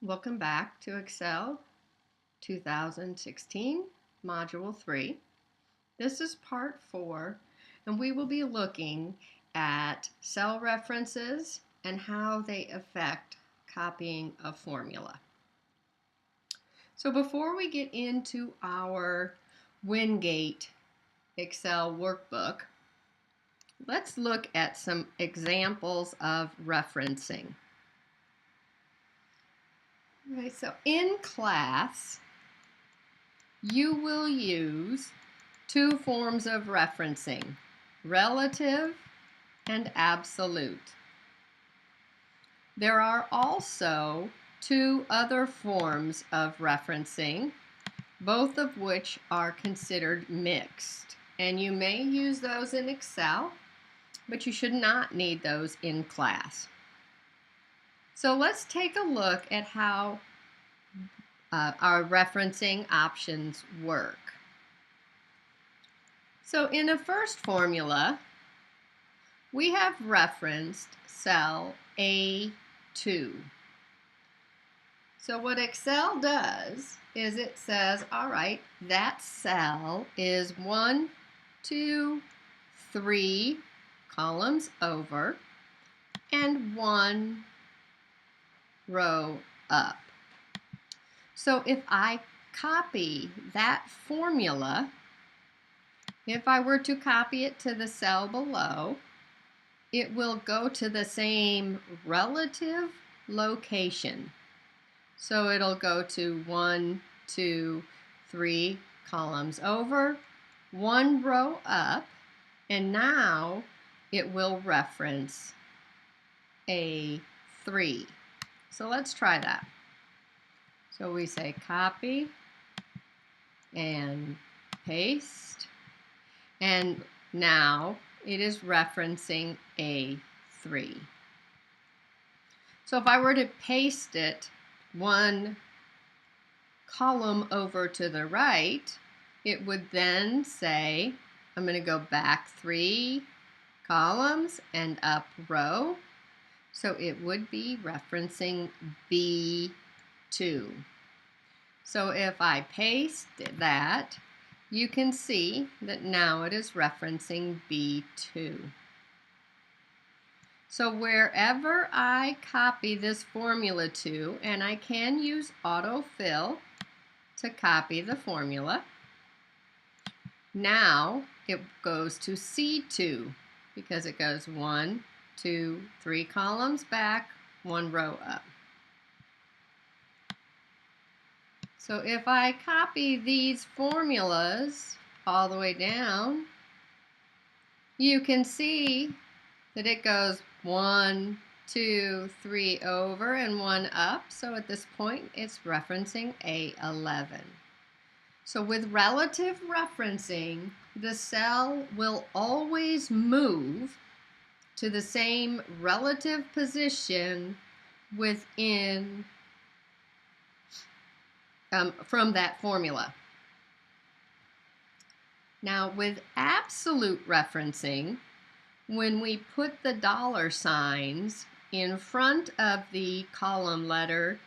Welcome back to Excel 2016, Module 3. This is Part 4, and we will be looking at cell references and how they affect copying a formula. So before we get into our Wingate Excel workbook, let's look at some examples of referencing. Okay, so in class, you will use two forms of referencing, relative and absolute. There are also two other forms of referencing, both of which are considered mixed. And you may use those in Excel, but you should not need those in class. So let's take a look at how our referencing options work. So in the first formula, we have referenced cell A2. So what Excel does is it says, all right, that cell is 1, 2, 3 columns over and 1 row up. So if I copy that formula, if I were to copy it to the cell below, it will go to the same relative location. So it'll go to 1, 2, 3 columns over, 1 row up, and now it will reference A3. So let's try that. So we say copy and paste, and now it is referencing A3. So if I were to paste it 1 column over to the right, it would then say, I'm going to go back 3 columns and up row. So it would be referencing B2. So if I paste that, you can see that now it is referencing B2. So wherever I copy this formula to, and I can use Autofill to copy the formula, now it goes to C2 because it goes 1, 2, 3 columns back, 1 row up. So if I copy these formulas all the way down, you can see that it goes 1, 2, 3 over and 1 up. So at this point, it's referencing A11. So with relative referencing, the cell will always move to the same relative position within from that formula. Now with absolute referencing, when we put the dollar signs in front of the column letter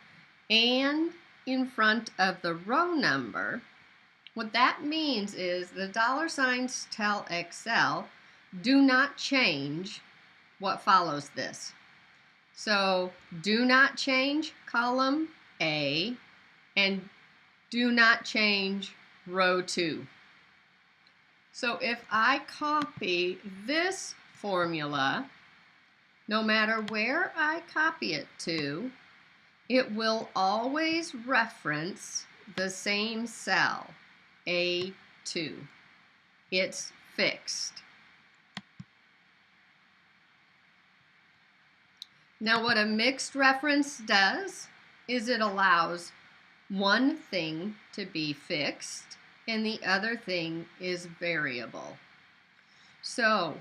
and in front of the row number, what that means is the dollar signs tell Excel, do not change what follows this. So do not change column A and do not change row 2. So if I copy this formula, no matter where I copy it to, it will always reference the same cell, A2. It's fixed. Now what a mixed reference does is it allows one thing to be fixed and the other thing is variable. So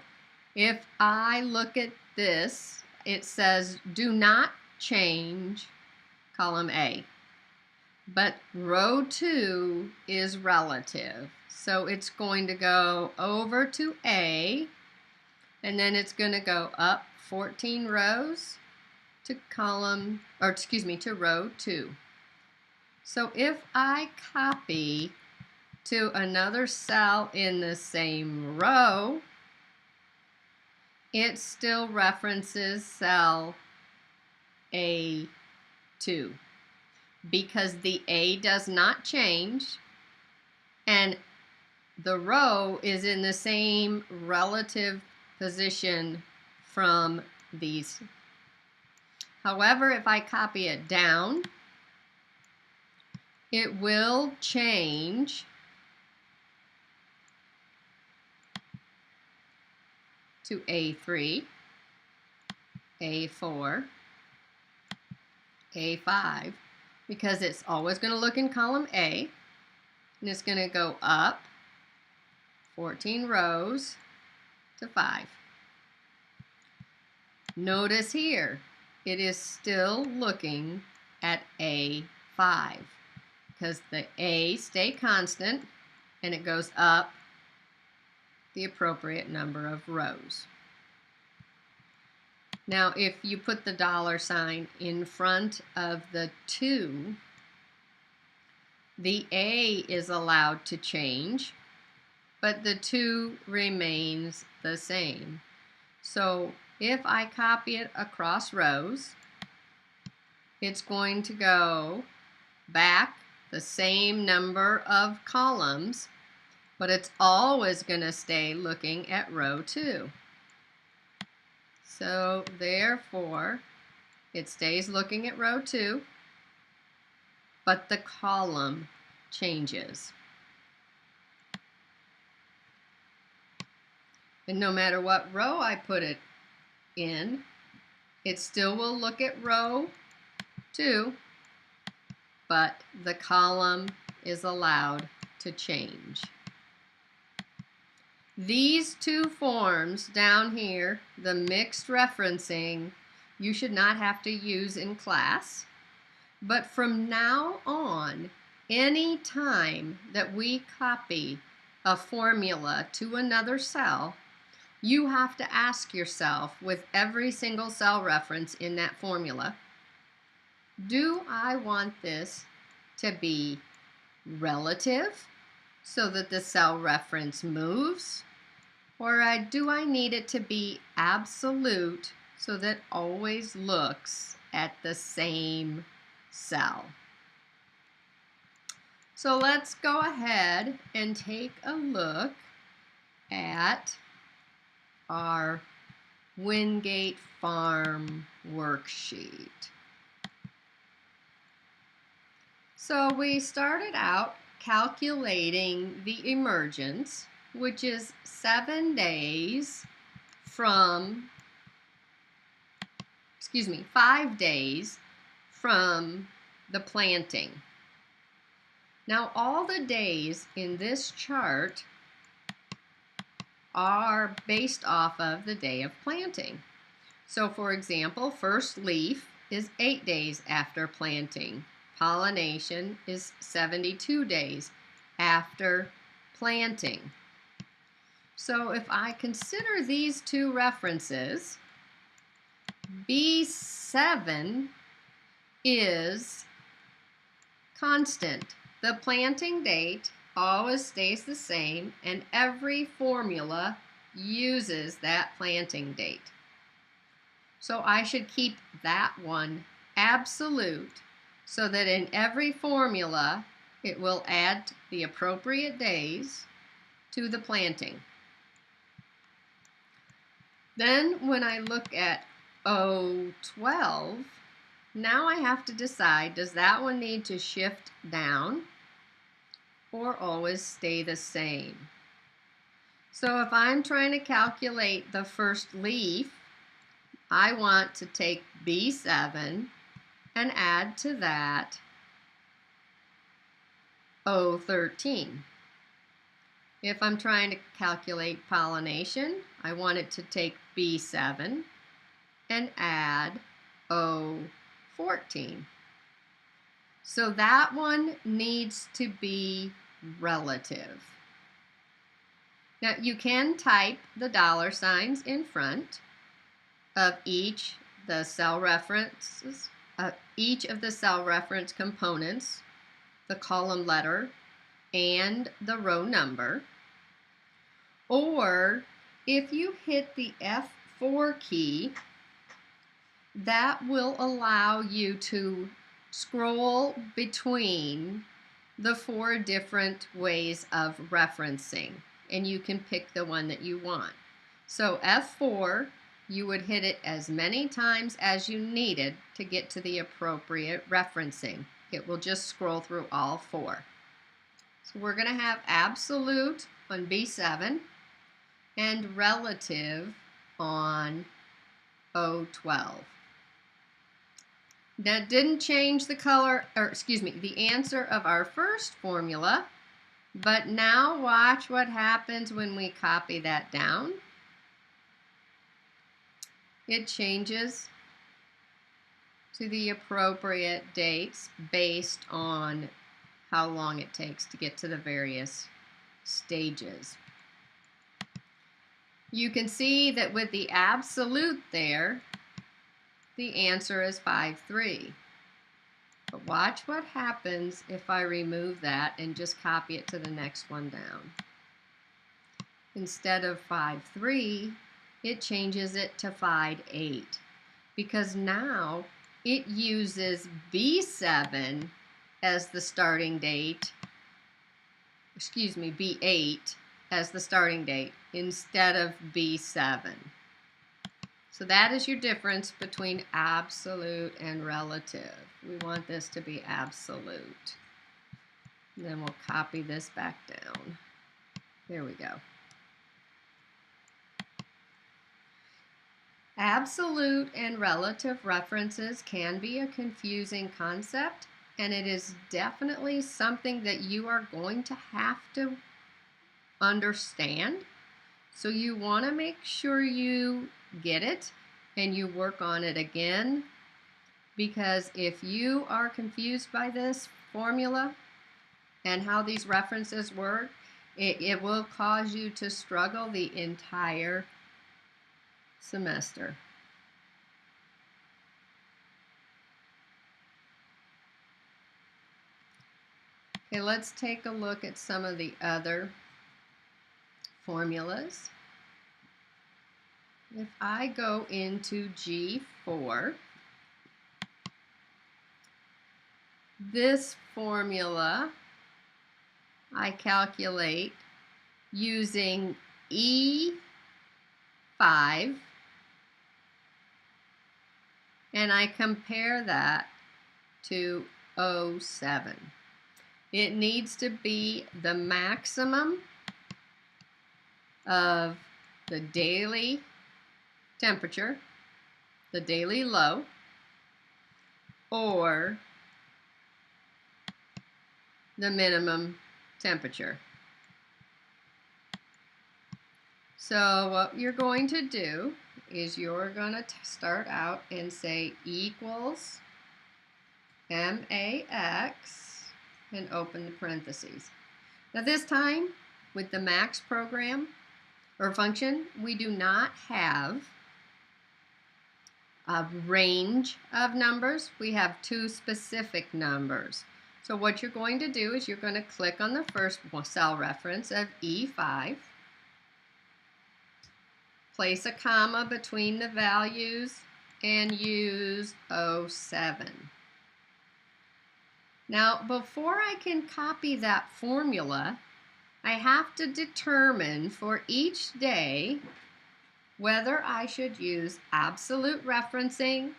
if I look at this, it says do not change column A, but row 2 is relative. So it's going to go over to A, and then it's going to go up 14 rows to to row 2. So if I copy to another cell in the same row, it still references cell A2 because the A does not change and the row is in the same relative position from these. However, if I copy it down, it will change to A3, A4, A5, because it's always going to look in column A, and it's going to go up 14 rows to 5. Notice here, it is still looking at A5 because the A stay constant and it goes up the appropriate number of rows. Now, if you put the $ in front of the 2, the A is allowed to change, but the 2 remains the same. So if I copy it across rows, it's going to go back the same number of columns, but it's always going to stay looking at row 2. So therefore, it stays looking at row 2, but the column changes. And no matter what row I put it in, it still will look at row 2, but the column is allowed to change. These two forms down here, the mixed referencing, you should not have to use in class. But from now on, any time that we copy a formula to another cell, you have to ask yourself with every single cell reference in that formula, do I want this to be relative so that the cell reference moves? Or do I need it to be absolute so that it always looks at the same cell? So let's go ahead and take a look at our Wingate Farm worksheet. So we started out calculating the emergence, which is 5 days from the planting. Now all the days in this chart are based off of the day of planting. So for example, first leaf is 8 days after planting. Pollination is 72 days after planting. So if I consider these two references, B7 is constant. The planting date always stays the same, and every formula uses that planting date. So I should keep that one absolute so that in every formula it will add the appropriate days to the planting. Then when I look at O12, now I have to decide, does that one need to shift down or always stay the same? So if I'm trying to calculate the first leaf, I want to take B7 and add to that O13. If I'm trying to calculate pollination, I want it to take B7 and add O14. So that one needs to be relative. Now you can type the $ in front of each the cell references, each of the cell reference components, the column letter, and the row number. Or if you hit the F4 key, that will allow you to scroll between the 4 different ways of referencing, and you can pick the one that you want. So F4, you would hit it as many times as you needed to get to the appropriate referencing. It will just scroll through all 4. So we're going to have absolute on B7 and relative on O12. That didn't change the color, or excuse me, the answer of our first formula, but now watch what happens when we copy that down. It changes to the appropriate dates based on how long it takes to get to the various stages. You can see that with the absolute there, the answer is 5-3. But watch what happens if I remove that and just copy it to the next one down. Instead of 5-3, it changes it to 5-8, because now it uses B7 as the starting date, excuse me, B8 as the starting date instead of B7. So that is your difference between absolute and relative. We want this to be absolute. And then we'll copy this back down. There we go. Absolute and relative references can be a confusing concept, and it is definitely something that you are going to have to understand. So you want to make sure you get it and you work on it again, because if you are confused by this formula and how these references work, it will cause you to struggle the entire semester. Okay, let's take a look at some of the other formulas. If I go into G4, this formula I calculate using E5, and I compare that to O7. It needs to be the maximum of the daily temperature, the daily low, or the minimum temperature. So what you're going to do is you're going to start out and say equals MAX and open the parentheses. Now this time with the max program or function, we do not have a range of numbers. We have 2 specific numbers. So what you're going to do is you're going to click on the first cell reference of E5, place a comma between the values, and use O7. Now, before I can copy that formula, I have to determine for each day whether I should use absolute referencing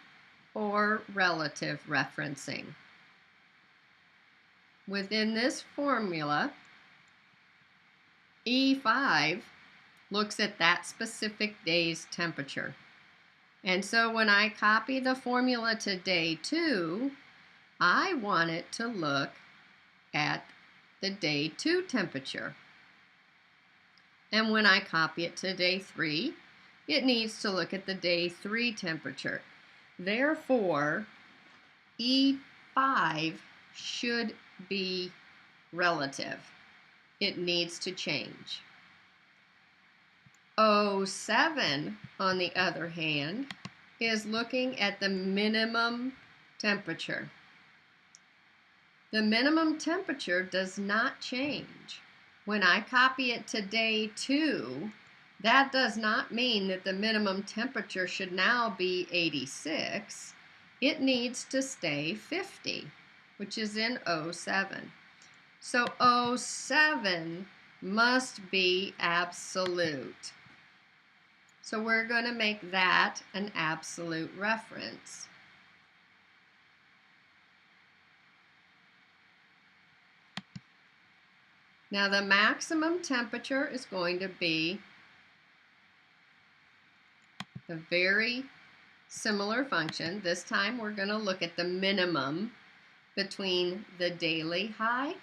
or relative referencing. Within this formula, E5 looks at that specific day's temperature. And so when I copy the formula to day 2, I want it to look at the day 2 temperature. And when I copy it to day 3, it needs to look at the day 3 temperature. Therefore, E5 should be relative. It needs to change. O7, on the other hand, is looking at the minimum temperature. The minimum temperature does not change. When I copy it to day 2, that does not mean that the minimum temperature should now be 86. It needs to stay 50, which is in 07. So 07 must be absolute. So we're going to make that an absolute reference. Now the maximum temperature is going to be a very similar function. This time we're going to look at the minimum between the daily high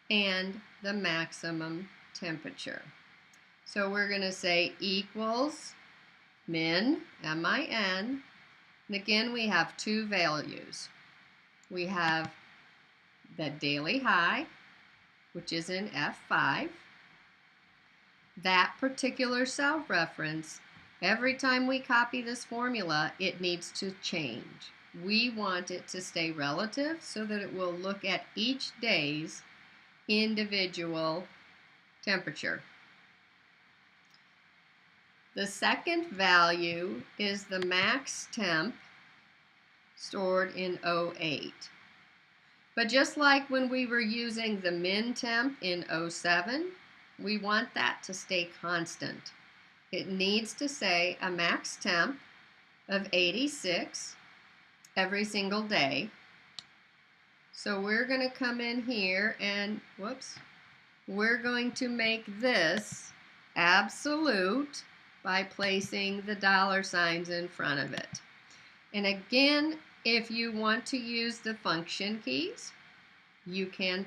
and the maximum temperature. So we're going to say equals min, M-I-N, and again we have two values. We have the daily high, which is in F5. That particular cell reference, every time we copy this formula, it needs to change. We want it to stay relative so that it will look at each day's individual temperature. The second value is the MaxTemp stored in 08. But just like when we were using the min temp in 07, we want that to stay constant. It needs to say a max temp of 86 every single day. So we're going to come in here and, we're going to make this absolute by placing the dollar signs in front of it. And again, if you want to use the function keys, you can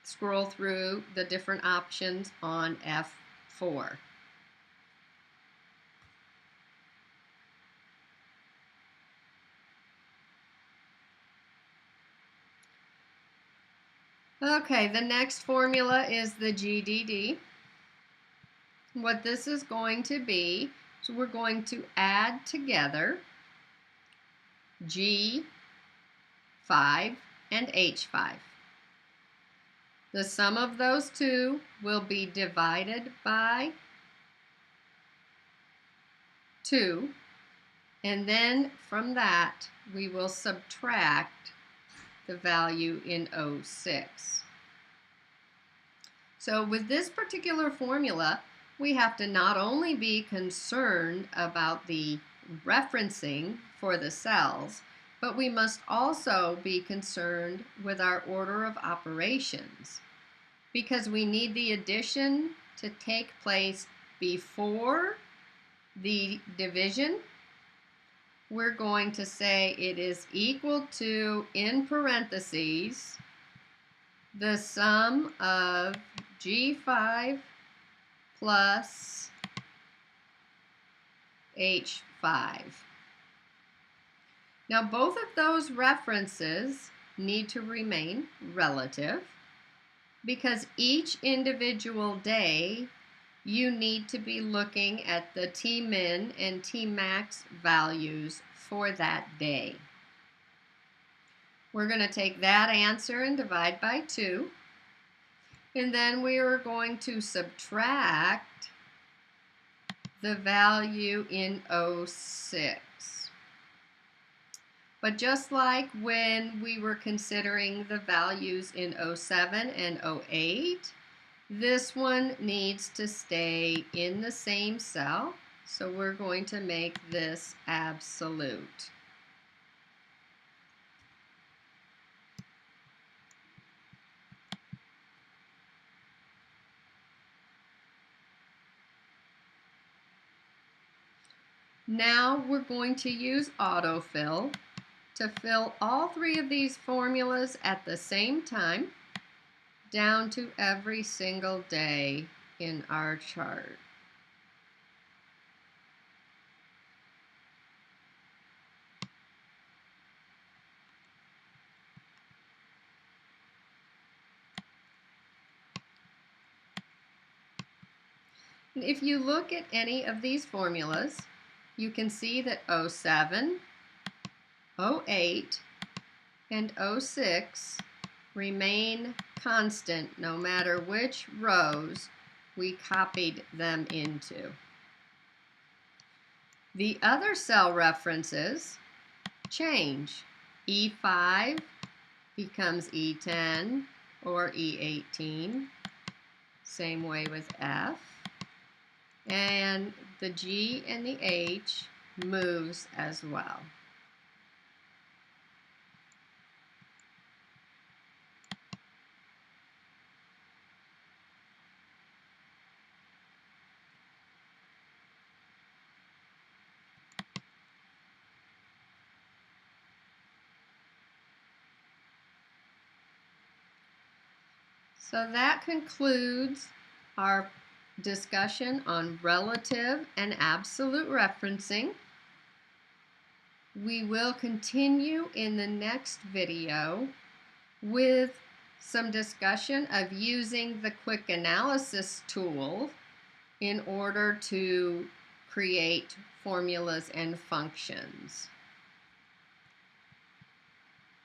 scroll through the different options on F4. Okay, the next formula is the GDD. What this is going to be, so we're going to add together G5 and H5. The sum of those two will be divided by 2, and then from that we will subtract the value in 06. So with this particular formula, we have to not only be concerned about the referencing for the cells, but we must also be concerned with our order of operations, because we need the addition to take place before the division. We're going to say it is equal to, in parentheses, the sum of G5 plus H5. Now both of those references need to remain relative, because each individual day you need to be looking at the Tmin and Tmax values for that day. We're going to take that answer and divide by 2, and then we are going to subtract the value in 06. But just like when we were considering the values in 07 and 08, this one needs to stay in the same cell, so we're going to make this absolute. Now we're going to use Autofill to fill all 3 of these formulas at the same time down to every single day in our chart. And if you look at any of these formulas, you can see that 07, 08, and 06 remain constant no matter which rows we copied them into. The other cell references change. E5 becomes E10 or E18. Same way with F. And the G and the H moves as well. So that concludes our discussion on relative and absolute referencing. We will continue in the next video with some discussion of using the quick analysis tool in order to create formulas and functions.